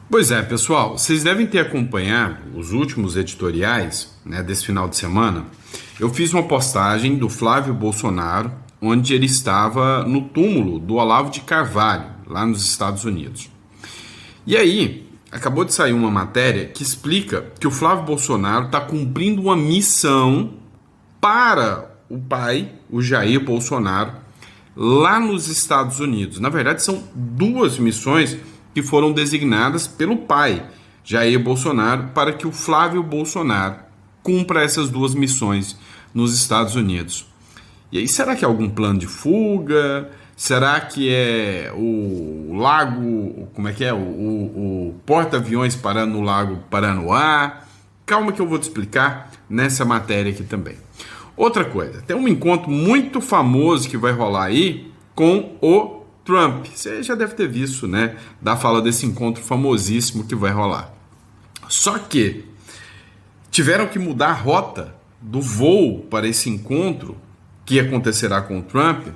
Pois é, pessoal, vocês devem ter acompanhado os últimos editoriais, né, desse final de semana. Eu fiz uma postagem do Flávio Bolsonaro, onde ele estava no túmulo do Olavo de Carvalho, lá nos Estados Unidos. E aí, acabou de sair uma matéria que explica que o Flávio Bolsonaro está cumprindo uma missão para o pai, o Jair Bolsonaro, lá nos Estados Unidos. Na verdade, são duas missões que foram designadas pelo pai, Jair Bolsonaro, para que o Flávio Bolsonaro cumpra essas duas missões nos Estados Unidos. E aí, será que é algum plano de fuga? Será que é o lago, como é que é? O porta-aviões parando no lago Paranoá? Calma que eu vou te explicar nessa matéria aqui também. Outra coisa, tem um encontro muito famoso que vai rolar aí com o Trump. Você já deve ter visto, né? Da fala desse encontro famosíssimo que vai rolar. Só que tiveram que mudar a rota do voo para esse encontro que acontecerá com o Trump,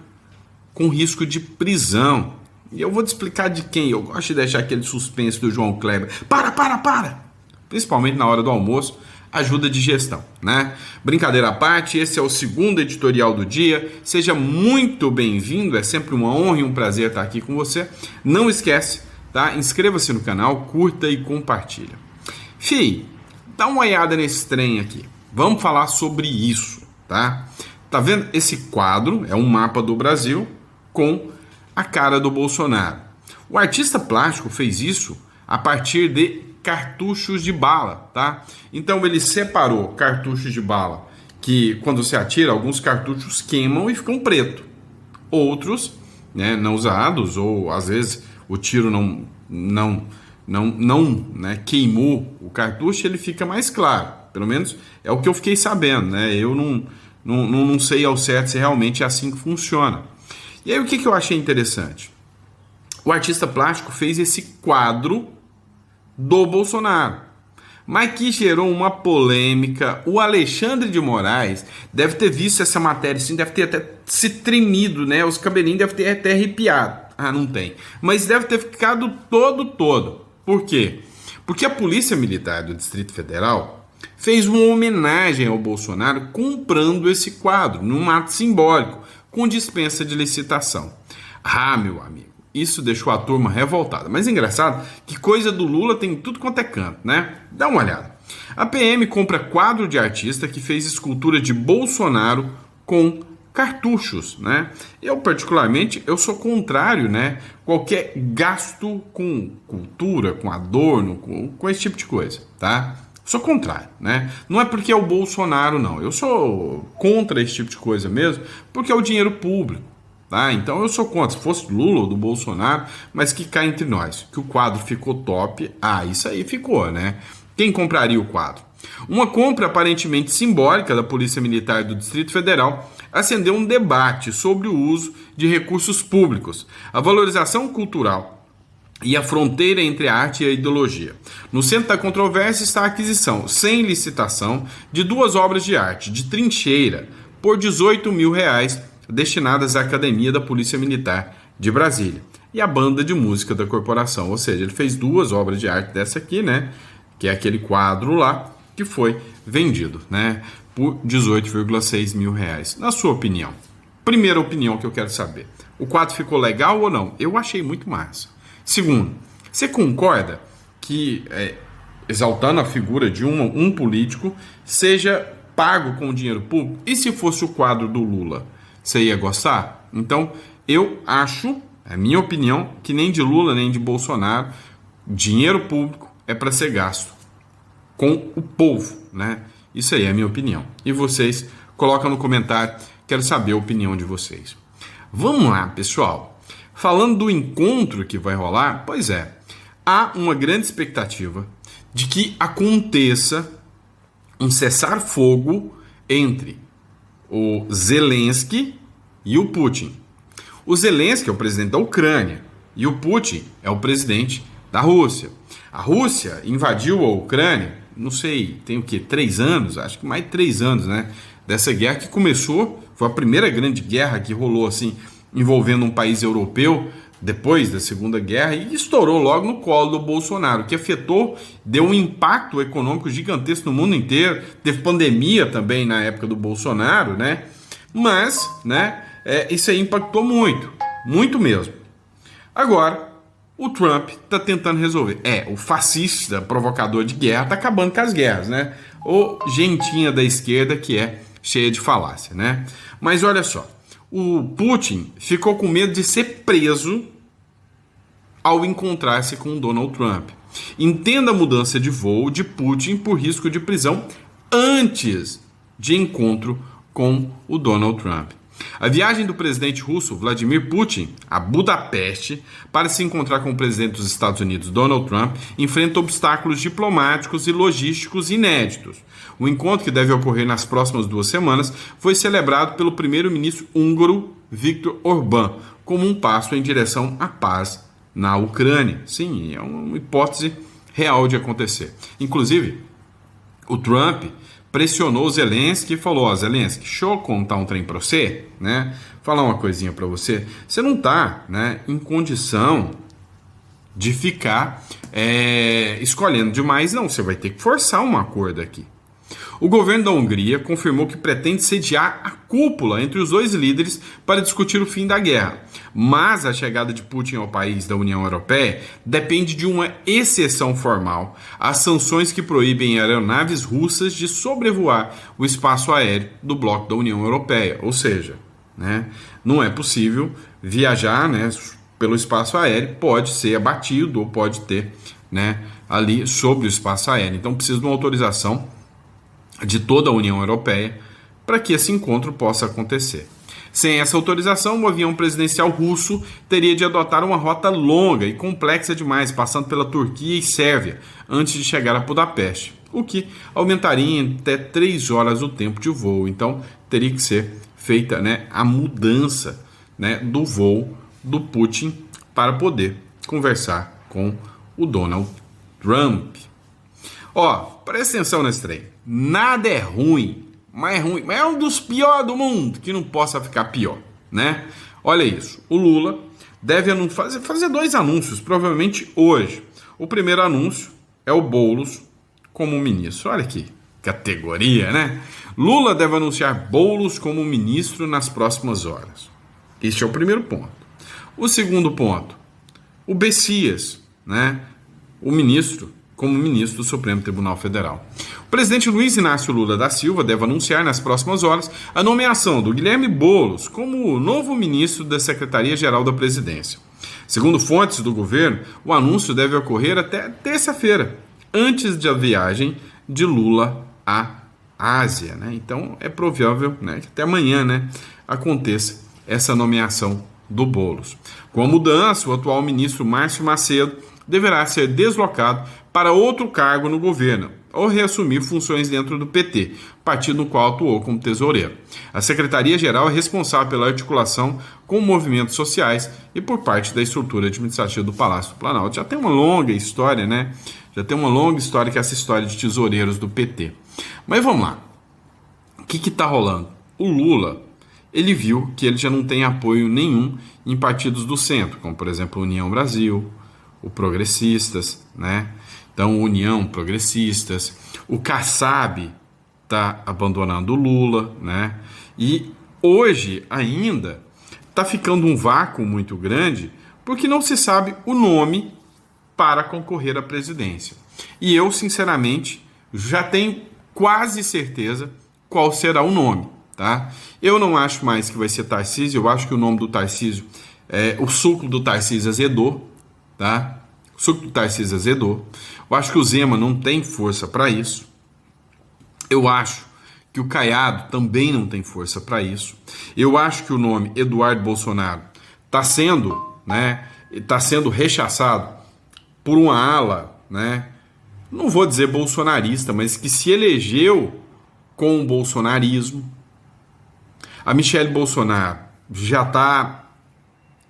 com risco de prisão. E eu vou te explicar de quem. Eu gosto de deixar aquele suspense do João Kleber. Para! Principalmente na hora do almoço, ajuda de gestão, né? Brincadeira à parte, esse é o segundo editorial do dia. Seja muito bem-vindo, é sempre uma honra e um prazer estar aqui com você. Não esquece, tá? Inscreva-se no canal, curta e compartilha. Fih, dá uma olhada nesse trem aqui. Vamos falar sobre isso, tá? Tá vendo? Esse quadro é um mapa do Brasil com a cara do Bolsonaro. O artista plástico fez isso a partir de cartuchos de bala, tá? Então ele separou cartuchos de bala que, quando você atira, alguns cartuchos queimam e ficam preto. Outros, né, não usados, ou às vezes o tiro não queimou o cartucho, ele fica mais claro. Pelo menos é o que eu fiquei sabendo, né? Eu não sei ao certo se realmente é assim que funciona. E aí o que eu achei interessante? O artista plástico fez esse quadro do Bolsonaro, mas que gerou uma polêmica. O Alexandre de Moraes deve ter visto essa matéria, assim, deve ter até se tremido, né? Os cabelinhos devem ter até arrepiado. Ah, não tem. Mas deve ter ficado todo. Por quê? Porque a Polícia Militar do Distrito Federal fez uma homenagem ao Bolsonaro comprando esse quadro, num ato simbólico, com dispensa de licitação. Ah, meu amigo, isso deixou a turma revoltada. Mas é engraçado que coisa do Lula tem tudo quanto é canto, né? Dá uma olhada. A PM compra quadro de artista que fez escultura de Bolsonaro com cartuchos, né? Eu, particularmente, eu sou contrário, né? Qualquer gasto com cultura, com adorno, com esse tipo de coisa, tá? Sou contrário, né? Não é porque é o Bolsonaro, não. Eu sou contra esse tipo de coisa mesmo, porque é o dinheiro público. Tá? Então eu sou contra, se fosse Lula ou do Bolsonaro, mas que cá entre nós, que o quadro ficou top, isso aí ficou, né? Quem compraria o quadro? Uma compra aparentemente simbólica da Polícia Militar do Distrito Federal acendeu um debate sobre o uso de recursos públicos, a valorização cultural e a fronteira entre a arte e a ideologia. No centro da controvérsia está a aquisição, sem licitação, de duas obras de arte, de trincheira, por R$18 mil, destinadas à Academia da Polícia Militar de Brasília e à banda de música da corporação. Ou seja, ele fez duas obras de arte dessa aqui, né? Que é aquele quadro lá que foi vendido, né? Por R$18,6 mil. Na sua opinião, primeira opinião que eu quero saber: o quadro ficou legal ou não? Eu achei muito massa. Segundo, você concorda que, exaltando a figura de um político, seja pago com dinheiro público? E se fosse o quadro do Lula? Você ia gostar? Então, eu acho, é minha opinião, que nem de Lula, nem de Bolsonaro, dinheiro público é para ser gasto com o povo, né? Isso aí é a minha opinião. E vocês, colocam no comentário, quero saber a opinião de vocês. Vamos lá, pessoal. Falando do encontro que vai rolar, pois é, há uma grande expectativa de que aconteça um cessar-fogo entre o Zelensky e o Putin. O Zelensky é o presidente da Ucrânia e o Putin é o presidente da Rússia. A Rússia invadiu a Ucrânia, não sei, tem o quê? 3 anos? Acho que mais de 3 anos, né? Dessa guerra que começou, foi a primeira grande guerra que rolou assim, envolvendo um país europeu depois da Segunda Guerra, e estourou logo no colo do Bolsonaro, que afetou, deu um impacto econômico gigantesco no mundo inteiro. Teve pandemia também na época do Bolsonaro, né? Mas, né, isso aí impactou muito, muito mesmo. Agora, o Trump está tentando resolver. O fascista, provocador de guerra, está acabando com as guerras, né? O gentinha da esquerda que é cheia de falácia, né? Mas olha só, o Putin ficou com medo de ser preso ao encontrar-se com o Donald Trump. Entenda a mudança de voo de Putin por risco de prisão antes de encontro com o Donald Trump. A viagem do presidente russo Vladimir Putin a Budapeste para se encontrar com o presidente dos Estados Unidos Donald Trump enfrenta obstáculos diplomáticos e logísticos inéditos. O encontro, que deve ocorrer nas próximas 2 semanas, foi celebrado pelo primeiro-ministro húngaro Viktor Orbán como um passo em direção à paz na Ucrânia. Sim, é uma hipótese real de acontecer. Inclusive, o Trump pressionou o Zelensky e falou: Zelensky, deixa eu contar um trem para você, né? Falar uma coisinha para você. Você não está, né, em condição de ficar escolhendo demais, não. Você vai ter que forçar um acordo aqui. O governo da Hungria confirmou que pretende sediar a cúpula entre os dois líderes para discutir o fim da guerra. Mas a chegada de Putin ao país da União Europeia depende de uma exceção formal às sanções que proíbem aeronaves russas de sobrevoar o espaço aéreo do bloco da União Europeia. Ou seja, né, não é possível viajar, né, pelo espaço aéreo, pode ser abatido ou pode ter, né, ali sobre o espaço aéreo. Então precisa de uma autorização de toda a União Europeia para que esse encontro possa acontecer. Sem essa autorização, o avião presidencial russo teria de adotar uma rota longa e complexa demais, passando pela Turquia e Sérvia, antes de chegar a Budapeste, o que aumentaria em até 3 horas o tempo de voo. Então, teria que ser feita, né, a mudança, né, do voo do Putin para poder conversar com o Donald Trump. Presta atenção nesse trem. Nada é ruim, mas é um dos piores do mundo, que não possa ficar pior, né? Olha isso, o Lula deve fazer 2 anúncios, provavelmente hoje. O primeiro anúncio é o Boulos como ministro. Olha que categoria, né? Lula deve anunciar Boulos como ministro nas próximas horas. Este é o primeiro ponto. O segundo ponto, o Bessias, né? O ministro como ministro do Supremo Tribunal Federal. O presidente Luiz Inácio Lula da Silva deve anunciar nas próximas horas a nomeação do Guilherme Boulos como novo ministro da Secretaria-Geral da Presidência. Segundo fontes do governo, o anúncio deve ocorrer até terça-feira, antes da viagem de Lula à Ásia, né? Então é provável, né, que até amanhã, né, aconteça essa nomeação do Boulos. Com a mudança, o atual ministro Márcio Macedo deverá ser deslocado para outro cargo no governo ou reassumir funções dentro do PT, partido no qual atuou como tesoureiro. A Secretaria-Geral é responsável pela articulação com movimentos sociais e por parte da estrutura administrativa do Palácio do Planalto. Já tem uma longa história, né? Já tem uma longa história, que é essa história de tesoureiros do PT. Mas vamos lá. O que está rolando? O Lula, ele viu que ele já não tem apoio nenhum em partidos do centro, como por exemplo a União Brasil, o Progressistas, né? Então, União, Progressistas, o Kassab está abandonando o Lula, né? E hoje ainda está ficando um vácuo muito grande, porque não se sabe o nome para concorrer à presidência. E eu, sinceramente, já tenho quase certeza qual será o nome, tá? Eu não acho mais que vai ser Tarcísio, eu acho que o nome do Tarcísio, o suco do Tarcísio azedou, tá? O suco do Tarcísio azedou. Eu acho que o Zema não tem força para isso. Eu acho que o Caiado também não tem força para isso. Eu acho que o nome Eduardo Bolsonaro está sendo, né, rechaçado por uma ala, né, não vou dizer bolsonarista, mas que se elegeu com o bolsonarismo. A Michelle Bolsonaro já está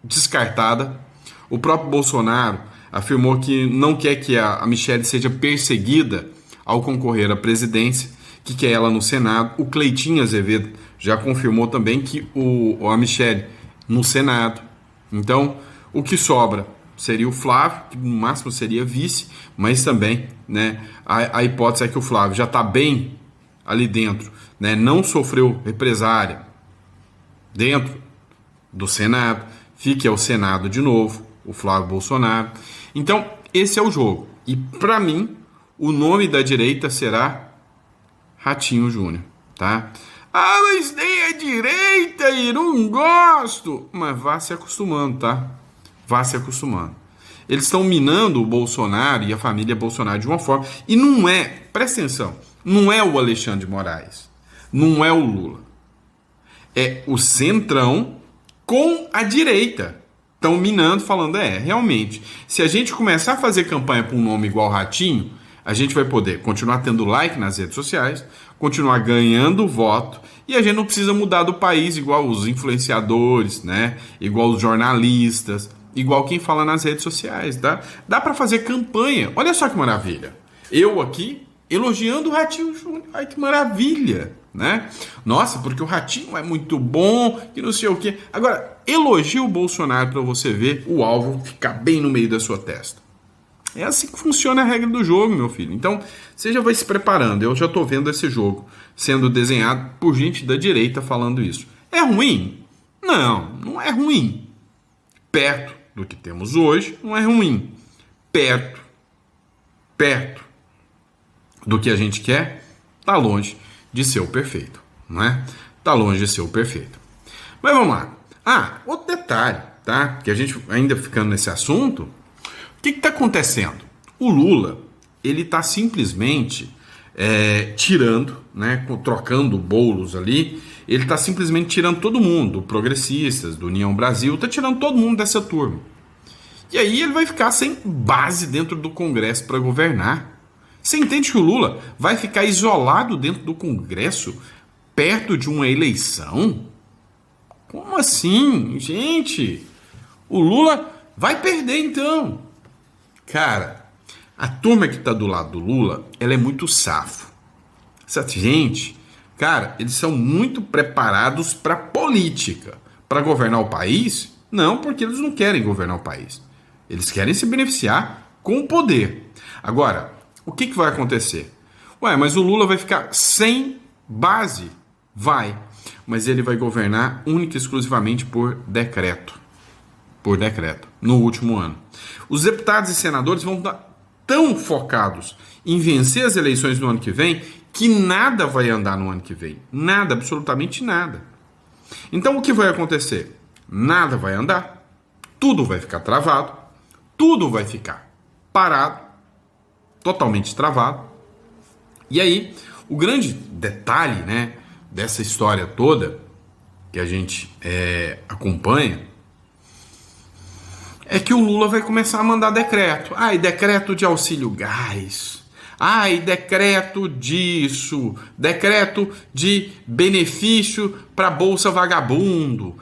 descartada. O próprio Bolsonaro afirmou que não quer que a Michelle seja perseguida ao concorrer à presidência, que quer ela no Senado. O Cleitinho Azevedo já confirmou também que a Michelle no Senado. Então, O que sobra seria o Flávio, que no máximo seria vice, mas também, né, a hipótese é que o Flávio já está bem ali dentro, né, não sofreu represária dentro do Senado, fique ao Senado de novo, o Flávio Bolsonaro. Então, esse é o jogo. E, para mim, o nome da direita será Ratinho Júnior, tá? Ah, mas nem a direita e não gosto. Mas vá se acostumando, tá? Vá se acostumando. Eles estão minando o Bolsonaro e a família Bolsonaro de uma forma. E não é, presta atenção, não é o Alexandre de Moraes, não é o Lula. É o Centrão com a direita. Estão minando, falando, realmente, se a gente começar a fazer campanha com um nome igual Ratinho, a gente vai poder continuar tendo like nas redes sociais, continuar ganhando voto, e a gente não precisa mudar do país igual os influenciadores, né? Igual os jornalistas, igual quem fala nas redes sociais, tá? Dá para fazer campanha. Olha só que maravilha. Eu aqui elogiando o Ratinho Júnior. Ai, que maravilha, né? Nossa, porque o Ratinho é muito bom, que não sei o quê. Agora, elogie o Bolsonaro para você ver o alvo ficar bem no meio da sua testa. É assim que funciona a regra do jogo, meu filho. Então, você já vai se preparando. Eu já estou vendo esse jogo sendo desenhado por gente da direita falando isso. É ruim? Não, não é ruim. Perto do que temos hoje, não é ruim. Perto do que a gente quer, tá longe de ser o perfeito, não é? Tá longe de ser o perfeito. Mas vamos lá. Outro detalhe, tá? Que a gente ainda ficando nesse assunto, o que está acontecendo? O Lula, ele está simplesmente tirando, né, trocando bolos ali, ele está simplesmente tirando todo mundo, do Progressistas, do União Brasil, está tirando todo mundo dessa turma. E aí ele vai ficar sem base dentro do Congresso para governar. Você entende que o Lula vai ficar isolado dentro do Congresso perto de uma eleição? Como assim, gente? O Lula vai perder então. Cara, a turma que está do lado do Lula, ela é muito safo. Essa gente, cara, eles são muito preparados para política. Para governar o país? Não, porque eles não querem governar o país. Eles querem se beneficiar com o poder. Agora, o que vai acontecer? Mas o Lula vai ficar sem base? Vai. Mas ele vai governar única e exclusivamente por decreto. Por decreto, no último ano. Os deputados e senadores vão estar tão focados em vencer as eleições no ano que vem, que nada vai andar no ano que vem. Nada, absolutamente nada. Então o que vai acontecer? Nada vai andar, tudo vai ficar travado, tudo vai ficar parado, totalmente travado. E aí, o grande detalhe, né, dessa história toda, que a gente acompanha, é que o Lula vai começar a mandar decreto. E decreto de auxílio gás. E decreto disso. Decreto de benefício para Bolsa Vagabundo.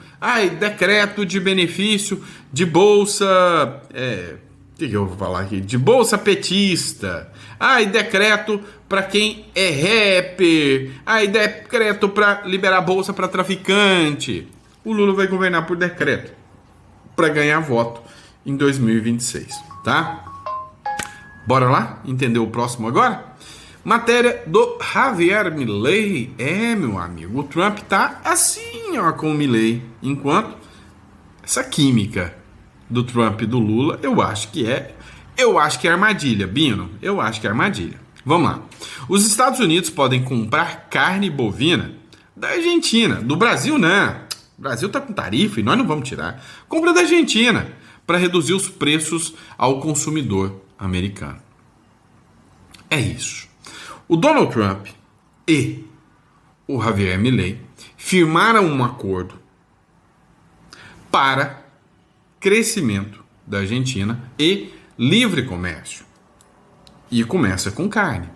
Decreto de benefício de Bolsa... o que eu vou falar aqui? De Bolsa Petista. Decreto para quem é rapper. Decreto para liberar bolsa para traficante. O Lula vai governar por decreto para ganhar voto em 2026, tá? Bora lá entender o próximo agora? Matéria do Javier Milei. Meu amigo, o Trump tá assim, com o Milei, enquanto essa química do Trump e do Lula, eu acho que é armadilha, Bino. Eu acho que é armadilha. Vamos lá. Os Estados Unidos podem comprar carne bovina da Argentina, do Brasil não. O Brasil tá com tarifa e nós não vamos tirar. Compra da Argentina para reduzir os preços ao consumidor americano. É isso. O Donald Trump e o Javier Milei firmaram um acordo para crescimento da Argentina e livre comércio. E começa com carne.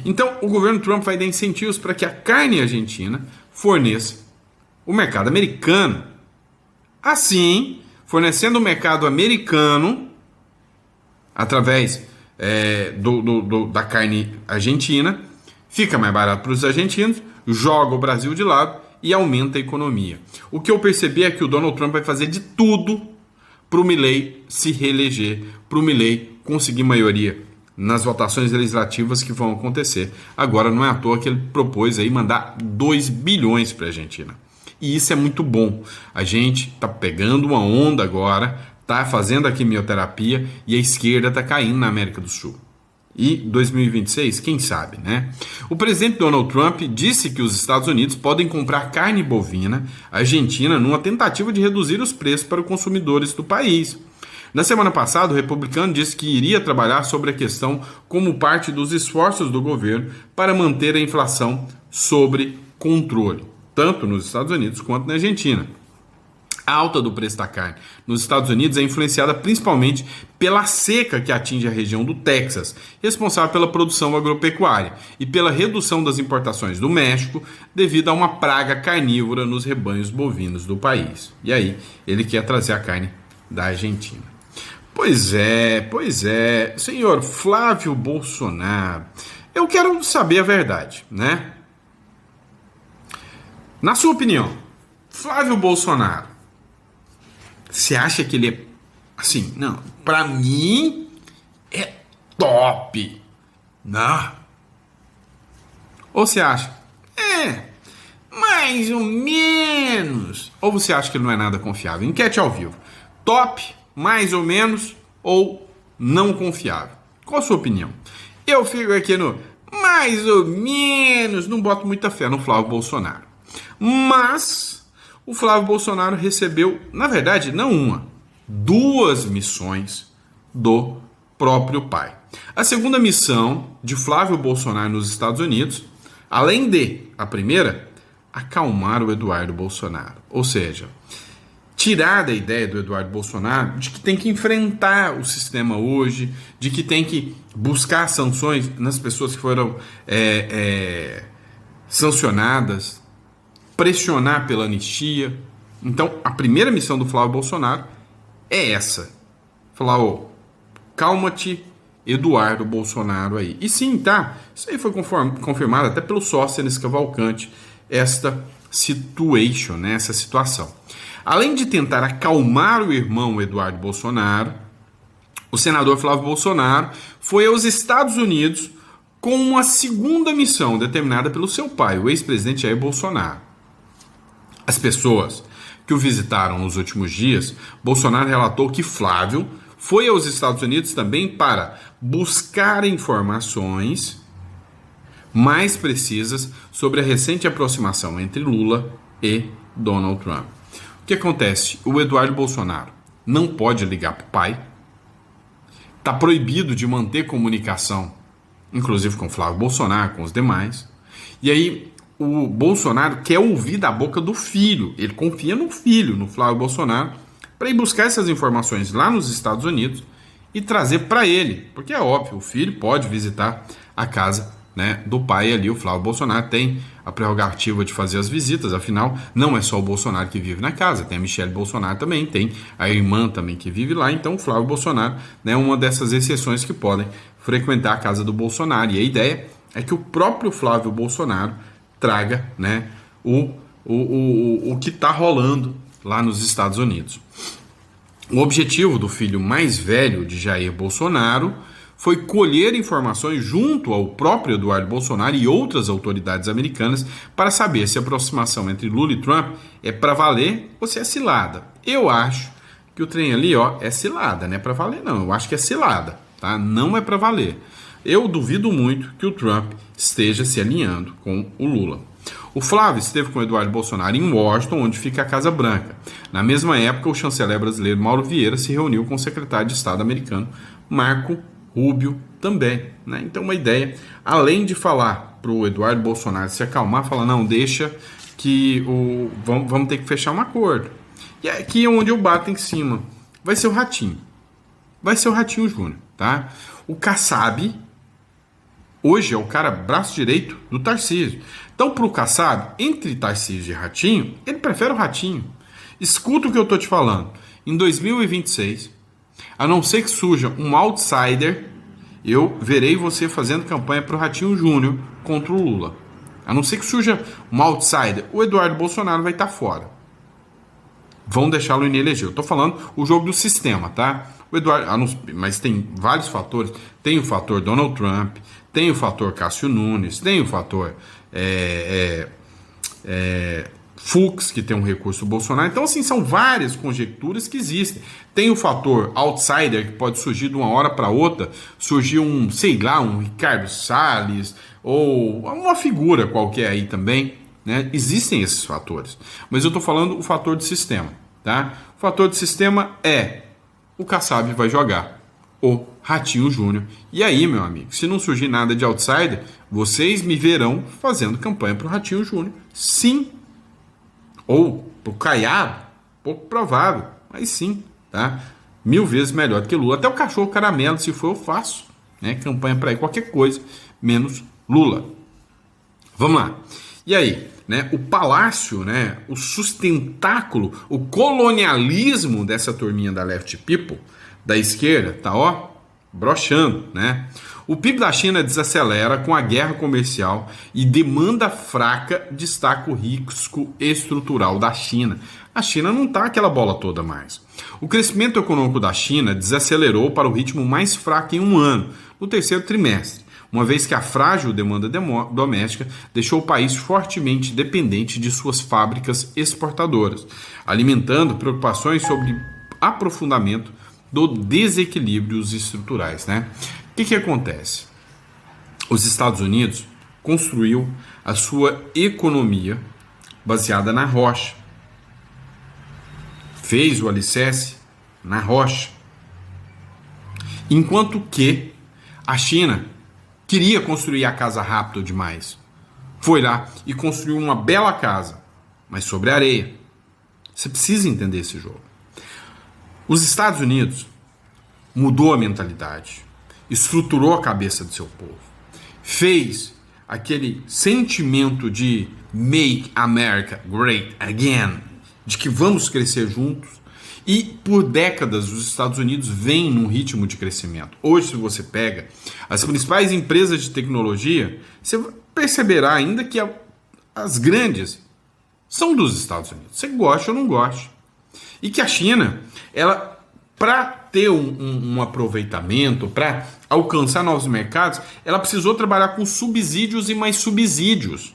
Então, o governo Trump vai dar incentivos para que a carne argentina forneça o mercado americano. Assim, fornecendo o mercado americano através da carne argentina, fica mais barato para os argentinos, joga o Brasil de lado e aumenta a economia. O que eu percebi é que o Donald Trump vai fazer de tudo para o Milei se reeleger, para o Milei conseguir maioria nas votações legislativas que vão acontecer. Agora, não é à toa que ele propôs aí mandar 2 bilhões para a Argentina. E isso é muito bom. A gente está pegando uma onda agora, está fazendo a quimioterapia e a esquerda está caindo na América do Sul. E 2026, quem sabe, né? O presidente Donald Trump disse que os Estados Unidos podem comprar carne bovina argentina numa tentativa de reduzir os preços para os consumidores do país. Na semana passada, o republicano disse que iria trabalhar sobre a questão como parte dos esforços do governo para manter a inflação sob controle, tanto nos Estados Unidos quanto na Argentina. A alta do preço da carne nos Estados Unidos é influenciada principalmente pela seca que atinge a região do Texas, responsável pela produção agropecuária, e pela redução das importações do México devido a uma praga carnívora nos rebanhos bovinos do país. E aí, ele quer trazer a carne da Argentina. Pois é, senhor Flávio Bolsonaro, eu quero saber a verdade, né? Na sua opinião, Flávio Bolsonaro, você acha que ele é, assim, não, pra mim é top, não? Ou você acha, mais ou menos? Ou você acha que ele não é nada confiável? Enquete ao vivo, top, mais ou menos ou não confiável? Qual a sua opinião? Eu fico aqui no mais ou menos, não boto muita fé no Flávio Bolsonaro. Mas o Flávio Bolsonaro recebeu, na verdade, não uma, 2 missões do próprio pai. A segunda missão de Flávio Bolsonaro nos Estados Unidos, além de, a primeira, acalmar o Eduardo Bolsonaro. Ou seja, tirar da ideia do Eduardo Bolsonaro de que tem que enfrentar o sistema hoje, de que tem que buscar sanções nas pessoas que foram sancionadas, pressionar pela anistia. Então, a primeira missão do Flávio Bolsonaro é essa. Falar, calma-te, Eduardo Bolsonaro aí. E sim, tá? Isso aí foi confirmado até pelo Sóstenes Cavalcante, esta situation, né? Essa situação. Além de tentar acalmar o irmão Eduardo Bolsonaro, o senador Flávio Bolsonaro foi aos Estados Unidos com uma segunda missão determinada pelo seu pai, o ex-presidente Jair Bolsonaro. As pessoas que o visitaram nos últimos dias, Bolsonaro relatou que Flávio foi aos Estados Unidos também para buscar informações mais precisas sobre a recente aproximação entre Lula e Donald Trump. O que acontece? O Eduardo Bolsonaro não pode ligar para o pai, está proibido de manter comunicação, inclusive com Flávio Bolsonaro, com os demais, e aí o Bolsonaro quer ouvir da boca do filho, ele confia no filho, no Flávio Bolsonaro, para ir buscar essas informações lá nos Estados Unidos e trazer para ele, porque é óbvio, o filho pode visitar a casa, né, do pai ali. O Flávio Bolsonaro tem a prerrogativa de fazer as visitas, afinal, não é só o Bolsonaro que vive na casa, tem a Michelle Bolsonaro também, tem a irmã também que vive lá, então o Flávio Bolsonaro é, né, uma dessas exceções que podem frequentar a casa do Bolsonaro, e a ideia é que o próprio Flávio Bolsonaro traga, né, o que está rolando lá nos Estados Unidos. O objetivo do filho mais velho de Jair Bolsonaro foi colher informações junto ao próprio Eduardo Bolsonaro e outras autoridades americanas para saber se a aproximação entre Lula e Trump é para valer ou se é cilada. Eu acho que o trem ali, é cilada, não é para valer não, eu acho que é cilada, tá? Não é para valer. Eu duvido muito que o Trump esteja se alinhando com o Lula. O Flávio esteve com o Eduardo Bolsonaro em Washington, onde fica a Casa Branca. Na mesma época, o chanceler brasileiro Mauro Vieira se reuniu com o secretário de Estado americano Marco Rubio também, né? Então, uma ideia, além de falar para o Eduardo Bolsonaro se acalmar, falar, não, deixa que vamos ter que fechar um acordo. E aqui é onde eu bato em cima. Vai ser o Ratinho. Vai ser o Ratinho Júnior, tá? O Kassab hoje é o cara braço direito do Tarcísio. Então, para o Kassab, entre Tarcísio e Ratinho, ele prefere o Ratinho. Escuta o que eu estou te falando. Em 2026, a não ser que surja um outsider, eu verei você fazendo campanha para o Ratinho Júnior contra o Lula. A não ser que surja um outsider, o Eduardo Bolsonaro vai estar fora. vão deixá-lo inelegível. Estou falando o jogo do sistema, tá? O Eduardo, mas tem vários fatores. Tem o fator Donald Trump, tem o fator Cássio Nunes, tem o fator Fux, que tem um recurso do Bolsonaro. Então, assim, são várias conjecturas que existem. Tem o fator outsider, que pode surgir de uma hora para outra, surgir um Ricardo Salles, ou uma figura qualquer aí também, né? Existem esses fatores. Mas eu estou falando o fator de sistema, tá? O fator de sistema é o Kassab vai jogar o Ratinho Júnior. E aí, meu amigo, se não surgir nada de outsider, vocês me verão fazendo campanha para o Ratinho Júnior. Sim. Ou pro Caiado, pouco provável, mas sim, tá? 1000 vezes melhor do que Lula. Até o cachorro caramelo, se for, eu faço, né? Campanha para ir qualquer coisa, menos Lula. Vamos lá. E aí, né? O palácio, né? O sustentáculo, o colonialismo dessa turminha da Left People, da esquerda, tá, ó, broxando, né? O PIB da China desacelera com a guerra comercial e demanda fraca destaca o risco estrutural da China. A China não está aquela bola toda mais. O crescimento econômico da China desacelerou para o ritmo mais fraco em um ano, no terceiro trimestre, uma vez que a frágil demanda doméstica deixou o país fortemente dependente de suas fábricas exportadoras, alimentando preocupações sobre aprofundamento do desequilíbrios estruturais, né? O que acontece? Os Estados Unidos construiu a sua economia baseada na rocha. Fez o alicerce na rocha. Enquanto que a China queria construir a casa rápido demais. Foi lá e construiu uma bela casa, mas sobre areia. Você precisa entender esse jogo. Os Estados Unidos mudou a mentalidade, estruturou a cabeça do seu povo, fez aquele sentimento de Make America Great Again, de que vamos crescer juntos, e por décadas os Estados Unidos vêm num ritmo de crescimento. Hoje, se você pega as principais empresas de tecnologia, você perceberá ainda que as grandes são dos Estados Unidos, você gosta ou não gosta, e que a China, ela, para ter um aproveitamento, para alcançar novos mercados, ela precisou trabalhar com subsídios e mais subsídios.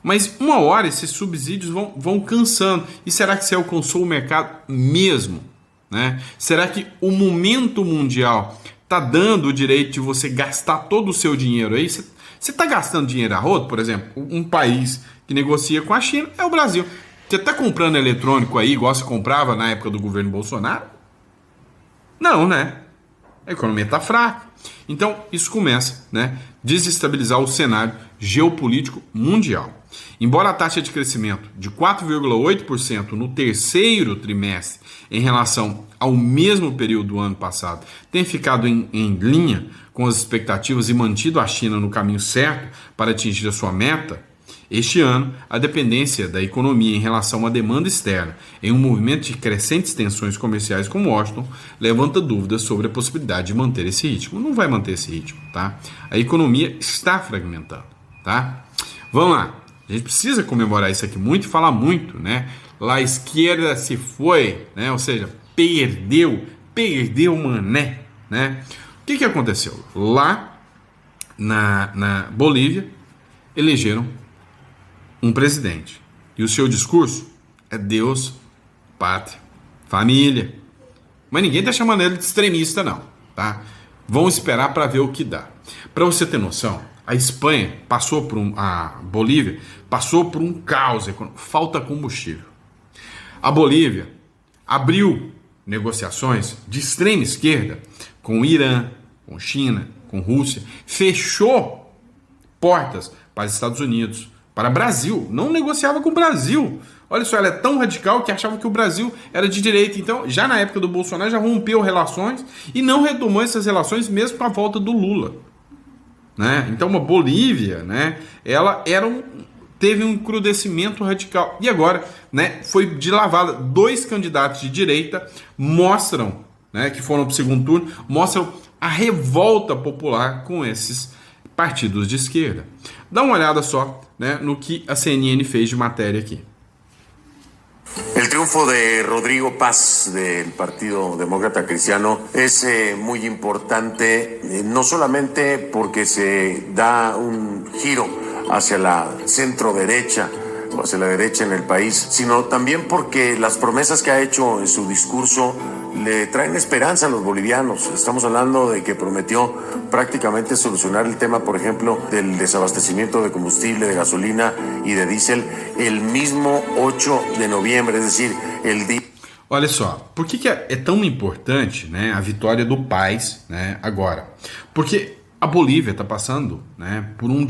Mas uma hora esses subsídios vão cansando. E será que você alcançou o mercado mesmo? Né? Será que o momento mundial está dando o direito de você gastar todo o seu dinheiro aí? Você está gastando dinheiro a rodo, por exemplo? Um país que negocia com a China é o Brasil. Você está comprando eletrônico aí, igual você comprava na época do governo Bolsonaro? Não, né? A economia está fraca. Então, isso começa, né, a desestabilizar o cenário geopolítico mundial. Embora a taxa de crescimento de 4,8% no terceiro trimestre em relação ao mesmo período do ano passado tenha ficado em linha com as expectativas e mantido a China no caminho certo para atingir a sua meta, este ano, a dependência da economia em relação à demanda externa, em um movimento de crescentes tensões comerciais com Washington, levanta dúvidas sobre a possibilidade de manter esse ritmo. Não vai manter esse ritmo, tá? A economia está fragmentando, tá? Vamos lá. A gente precisa comemorar isso aqui muito e falar muito, né? Lá a esquerda se foi, né? Ou seja, perdeu mané, né? O que aconteceu? Lá na Bolívia, elegeram um presidente. E o seu discurso é Deus, pátria, família. Mas ninguém está chamando ele de extremista, não, tá? Vão esperar para ver o que dá. Para você ter noção, a Espanha passou por a Bolívia passou por um caos econômico, falta combustível. A Bolívia abriu negociações de extrema esquerda com o Irã, com China, com Rússia, fechou portas para os Estados Unidos, para o Brasil, não negociava com o Brasil. Olha só, ela é tão radical que achava que o Brasil era de direita. Então, já na época do Bolsonaro, já rompeu relações e não retomou essas relações mesmo com a volta do Lula. Né? Então, a Bolívia, né, ela teve um encrudecimento radical. E agora, né, foi de lavada. 2 candidatos de direita mostram, né, que foram para o segundo turno, mostram a revolta popular com esses partidos de esquerda. Dá uma olhada só, né, no que a CNN fez de matéria aqui. El triunfo triunfo de Rodrigo Paz del Partido Demócrata Cristiano es muy importante, no solamente porque se da un giro hacia la centro derecha o hacia la derecha en el país, sino también porque las promesas que ha hecho en su discurso le traen esperanza a los bolivianos. Estamos hablando de que prometió prácticamente solucionar el tema, por ejemplo, del desabastecimiento de combustible, de gasolina y de diésel el mismo 8 de noviembre, es decir, el día... Olha só, por que é tão importante, né, a vitória do Paz, né, agora? Porque a Bolívia está passando, né, por um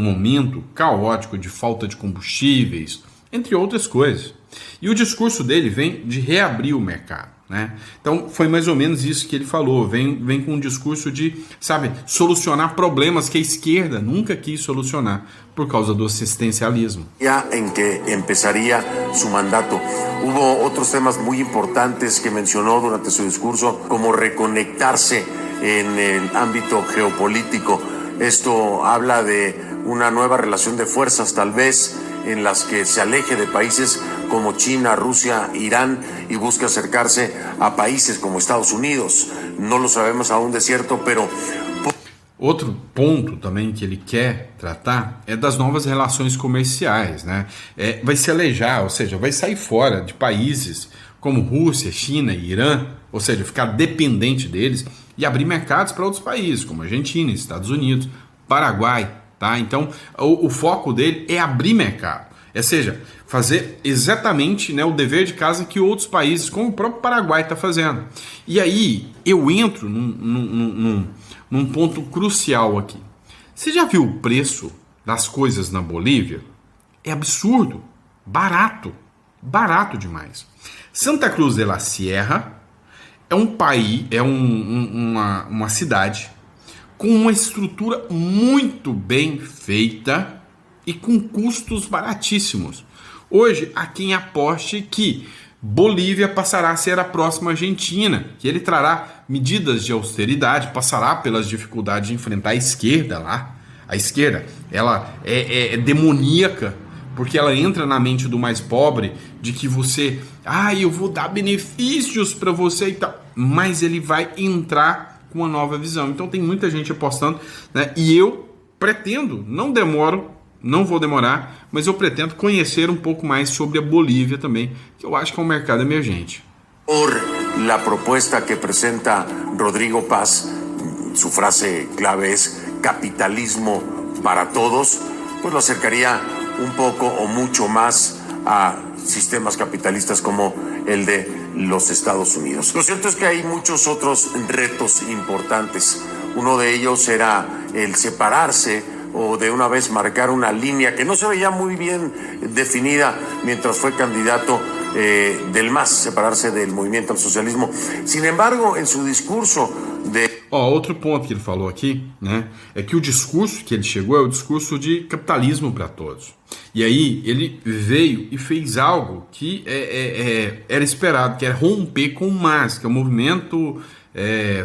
momento caótico de falta de combustíveis, entre outras coisas. E o discurso dele vem de reabrir o mercado. Né? Então foi mais ou menos isso que ele falou, vem com um discurso de, sabe, solucionar problemas que a esquerda nunca quis solucionar por causa do assistencialismo. En que empezaría su mandato. Hubo otros temas muy importantes que mencionó durante su discurso, como reconectarse en el ámbito geopolítico. Esto habla de una nueva relación de fuerzas, tal vez en las que se aleje de países como China, Rusia, Irán y busca acercarse a países como Estados Unidos. No lo sabemos aún de cierto, pero... Outro ponto também que ele quer tratar é das novas relações comerciais, né? Vai se alejar, ou seja, vai sair fora de países como Rússia, China e Irã, ou seja, ficar dependente deles e abrir mercados para outros países, como Argentina, Estados Unidos, Paraguai, tá? Então, o foco dele é abrir mercado, ou seja, fazer exatamente, né, o dever de casa que outros países, como o próprio Paraguai, está fazendo. E aí, eu entro num ponto crucial aqui. Você já viu o preço das coisas na Bolívia? É absurdo, barato demais. Santa Cruz de la Sierra é um país, uma cidade com uma estrutura muito bem feita e com custos baratíssimos. Hoje, há quem aposte que Bolívia passará a ser a próxima Argentina, que ele trará medidas de austeridade, passará pelas dificuldades de enfrentar a esquerda lá. A esquerda, ela é demoníaca, porque ela entra na mente do mais pobre de que você, eu vou dar benefícios para você e tal, mas ele vai entrar com uma nova visão. Então tem muita gente apostando, né? E eu pretendo, não vou demorar, mas eu pretendo conhecer um pouco mais sobre a Bolívia também, que eu acho que é um mercado emergente. Por la propuesta que presenta Rodrigo Paz, su frase clave es capitalismo para todos, pues lo acercaría un poco o mucho más a sistemas capitalistas como el de los Estados Unidos. Lo cierto es que hay muchos otros retos importantes. Uno de ellos era el separarse o de una vez marcar una línea que no se veía muy bien definida mientras fue candidato del MAS, separarse del movimiento al socialismo. Sin embargo, en su discurso de... Outro ponto que ele falou aqui, né, é que o discurso que ele chegou é o discurso de capitalismo para todos. E aí ele veio e fez algo que era esperado, que era romper com o MAS, que é o movimento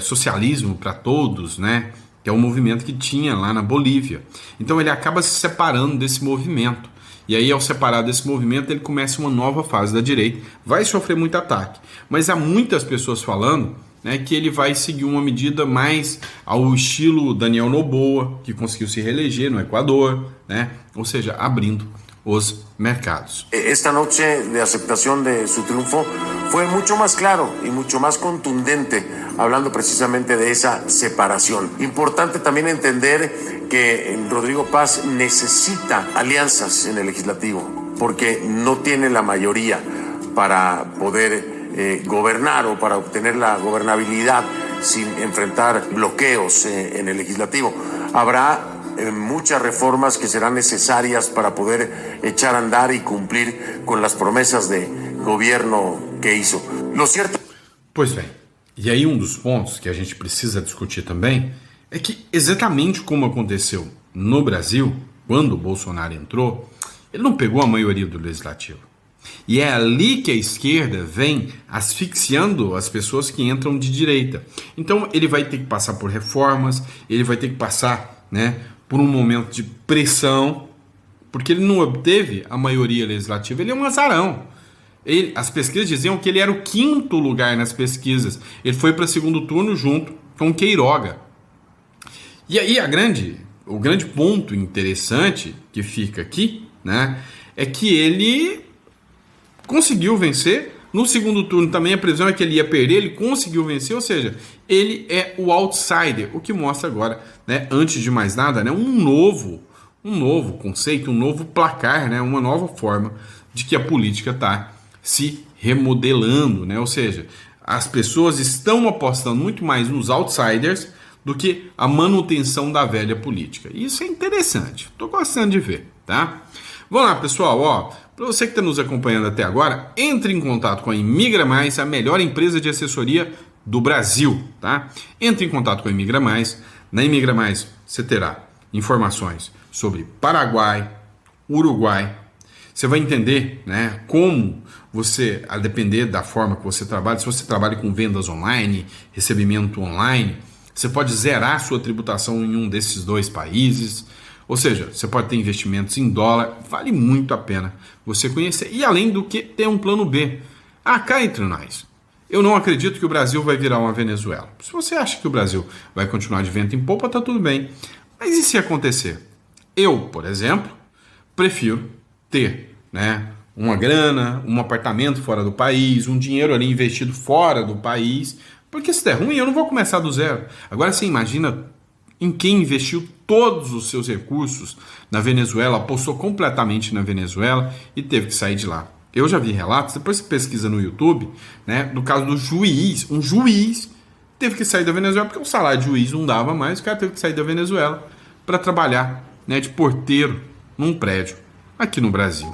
socialismo para todos, né, que é o movimento que tinha lá na Bolívia. Então ele acaba se separando desse movimento. E aí, ao separar desse movimento, ele começa uma nova fase da direita. Vai sofrer muito ataque. Mas há muitas pessoas falando, né, que ele vai seguir uma medida mais ao estilo Daniel Noboa, que conseguiu se reeleger no Equador, né? Ou seja, abrindo os mercados. Esta noche de aceptación de su triunfo fue mucho más claro y mucho más contundente, hablando precisamente de esa separación. Importante también entender que Rodrigo Paz necesita alianzas en el legislativo, porque no tiene la mayoría para poder gobernar o para obtener la gobernabilidad sin enfrentar bloqueos en el legislativo. Habrá muchas reformas que serán necesarias para poder echar a andar y cumplir con las promesas de gobierno que hizo. Lo cierto... Pois bem, e aí um dos pontos que a gente precisa discutir também é que exatamente como aconteceu no Brasil, quando o Bolsonaro entrou, ele não pegou a maioria do legislativo. E é ali que a esquerda vem asfixiando as pessoas que entram de direita. Então ele vai ter que passar por reformas, ele vai ter que passar, né, por um momento de pressão, porque ele não obteve a maioria legislativa. Ele é um azarão. As pesquisas diziam que ele era o 5º lugar nas pesquisas. Ele foi para segundo turno junto com Queiroga. E aí o grande ponto interessante que fica aqui, né, é que ele conseguiu vencer. No segundo turno também a previsão é que ele ia perder, ele conseguiu vencer, ou seja, ele é o outsider, o que mostra agora, né, antes de mais nada, né, um novo conceito, um novo placar, né, uma nova forma de que a política está se remodelando, né, ou seja, as pessoas estão apostando muito mais nos outsiders do que a manutenção da velha política. Isso é interessante, estou gostando de ver, tá? Vamos lá, pessoal, ó, para você que está nos acompanhando até agora, entre em contato com a Imigra Mais, a melhor empresa de assessoria do Brasil, tá? Entre em contato com a Imigra Mais. Na Imigra Mais você terá informações sobre Paraguai, Uruguai. Você vai entender, né, como você, a depender da forma que você trabalha, se você trabalha com vendas online, recebimento online, você pode zerar sua tributação em um desses 2 países. Ou seja, você pode ter investimentos em dólar, vale muito a pena você conhecer. E além do que, ter um plano B. Cá entre nós, eu não acredito que o Brasil vai virar uma Venezuela. Se você acha que o Brasil vai continuar de vento em popa, tá tudo bem. Mas e se acontecer? Eu, por exemplo, prefiro ter, né, uma grana, um apartamento fora do país, um dinheiro ali investido fora do país, porque se der ruim eu não vou começar do zero. Agora você imagina em quem investiu todos os seus recursos na Venezuela, apostou completamente na Venezuela e teve que sair de lá. Eu já vi relatos, depois você pesquisa no YouTube, né, do caso do juiz. Um juiz teve que sair da Venezuela porque o salário de juiz não dava mais, o cara teve que sair da Venezuela para trabalhar, né, de porteiro num prédio aqui no Brasil.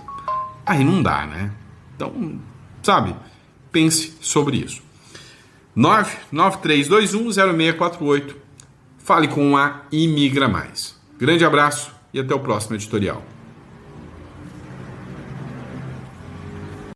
Aí não dá, né? Então, sabe, pense sobre isso. 993210648. Fale com a Imigra Mais. Grande abraço e até o próximo editorial.